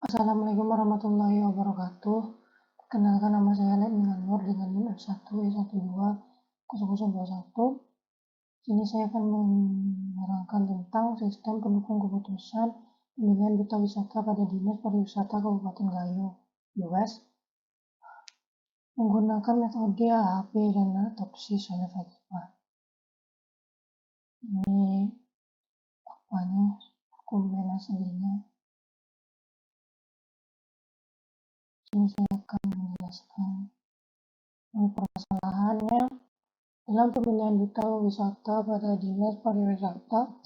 Assalamualaikum warahmatullahi wabarakatuh. Perkenalkan, nama saya Letminal Nur dengan NIM F1E120021. Sini saya akan menerangkan tentang sistem pendukung keputusan pemilihan duta wisata pada Dinas Pariwisata Kabupaten Gayo, US, menggunakan metode AHP dan TOPSIS oleh Fatima. Ini apanya, dokumen aslinya. Sini saya akan menjelaskan permasalahannya. Dalam pemilihan duta wisata pada Dinas Pariwisata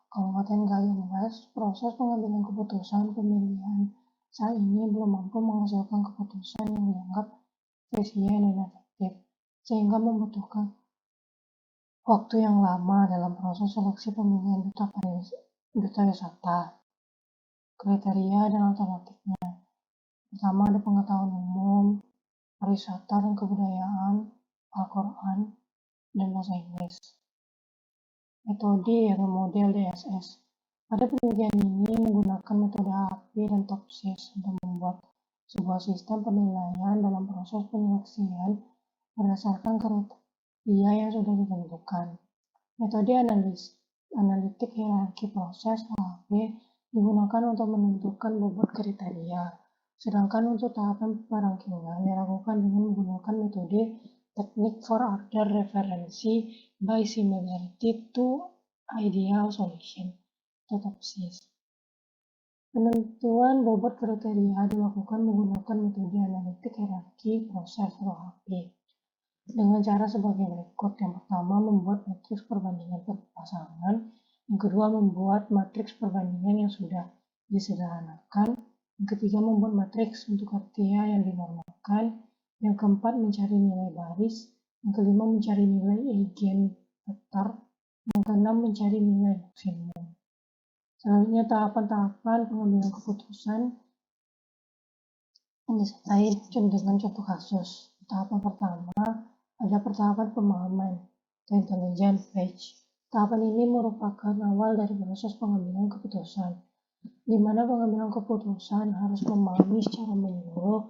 Kabupaten Gayo US, proses pengambilan keputusan pemilihan saat ini belum mampu menghasilkan keputusan yang dianggap efisien dan efektif, sehingga membutuhkan waktu yang lama dalam proses seleksi pemilihan duta wisata. Kriteria dan alternatifnya. Pertama, ada pengetahuan umum, pariwisata dan kebudayaan, Al-Quran, dan bahasa Inggris. Metode yaitu model DSS. Pada penelitian ini menggunakan metode AHP dan TOPSIS untuk membuat sebuah sistem penilaian dalam proses penyeleksian berdasarkan kriteria yang sudah ditentukan. Metode analitik hierarki proses AHP digunakan untuk menentukan bobot kriteria, sedangkan untuk tahapan perankingan dilakukan dengan menggunakan metode Technique for Order Referency by Similarity to Ideal Solution atau TOPSIS. Penentuan bobot kriteria dilakukan menggunakan metode analitik hierarki proses atau AHP dengan cara sebagai berikut. Yang pertama, membuat matriks perbandingan pasangan. Yang kedua, membuat matriks perbandingan yang sudah disederhanakan. Yang ketiga, membuat matriks untuk kriteria yang dinormalkan. Yang keempat, mencari nilai baris. Yang kelima, mencari nilai eigenvektor. Yang keenam, mencari nilai maksimum. Selanjutnya, tahapan-tahapan pengambilan keputusan yang disertai dengan contoh kasus. Tahapan pertama, ada pertahapan pemahaman atau intelligence phase. Tahapan ini merupakan awal dari proses pengambilan keputusan, di mana pengambilan keputusan harus memahami secara menyeluruh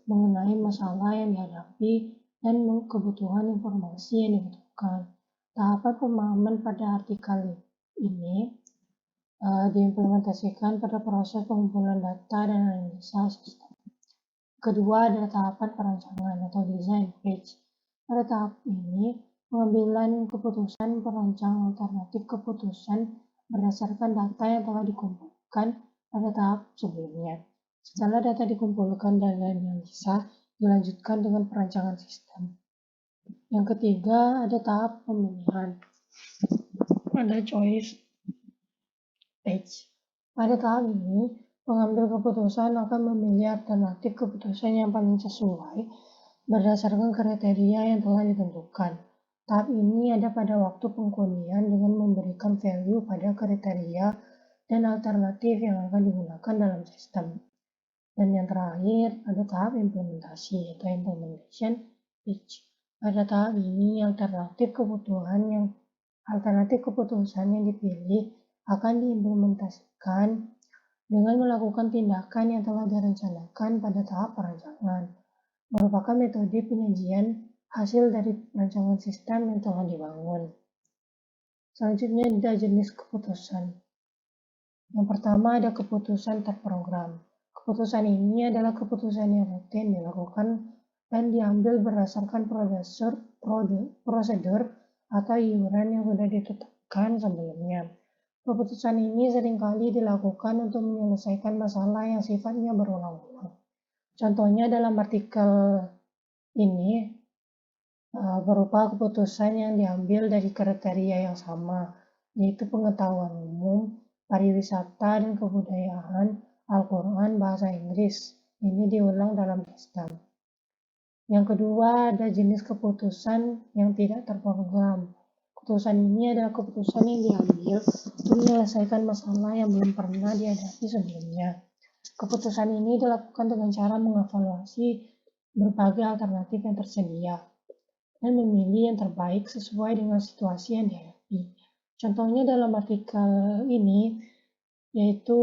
mengenai masalah yang dihadapi dan kebutuhan informasi yang dibutuhkan. Tahapan pemahaman pada artikel ini diimplementasikan pada proses pengumpulan data dan analisa sistem. Kedua adalah tahapan perancangan atau design phase. Pada tahap ini, pengambilan keputusan merancang alternatif keputusan berdasarkan data yang telah dikumpulkan pada tahap sebelumnya. Setelah data dikumpulkan dan dianalisa, dilanjutkan dengan perancangan sistem. Yang ketiga, ada tahap pemilihan. Ada choice phase. Pada tahap ini, pengambil keputusan akan memilih alternatif keputusan yang paling sesuai berdasarkan kriteria yang telah ditentukan. Tahap ini ada pada waktu pengundian dengan memberikan value pada kriteria dan alternatif yang akan digunakan dalam sistem. Dan yang terakhir, ada tahap implementasi atau implementation phase. Pada tahap ini, alternatif keputusan yang dipilih akan diimplementasikan dengan melakukan tindakan yang telah direncanakan pada tahap perancangan, merupakan metode penyajian hasil dari perancangan sistem yang telah dibangun. Selanjutnya ada jenis keputusan. Yang pertama ada keputusan terprogram. Keputusan ini adalah keputusan yang rutin dilakukan dan diambil berdasarkan prosedur atau iuran yang sudah ditetapkan sebelumnya. Keputusan ini seringkali dilakukan untuk menyelesaikan masalah yang sifatnya berulang-ulang. Contohnya dalam artikel ini berupa keputusan yang diambil dari kriteria yang sama, yaitu pengetahuan umum, pariwisata dan kebudayaan, Al-Quran, bahasa Inggris. Ini diulang dalam sistem. Yang kedua, ada jenis keputusan yang tidak terprogram. Keputusan ini adalah keputusan yang diambil untuk menyelesaikan masalah yang belum pernah dihadapi sebelumnya. Keputusan ini dilakukan dengan cara mengevaluasi berbagai alternatif yang tersedia dan memilih yang terbaik sesuai dengan situasi yang dihadapi. Contohnya dalam artikel ini, yaitu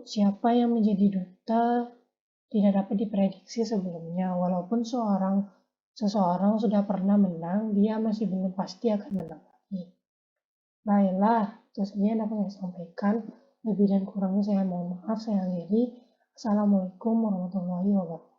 siapa yang menjadi duta tidak dapat diprediksi sebelumnya. Walaupun seseorang sudah pernah menang, dia masih belum pasti akan menang lagi. Baiklah, itu saja yang dapat saya sampaikan. Lebih dan kurangnya saya mohon maaf, saya akhiri. Assalamualaikum warahmatullahi wabarakatuh.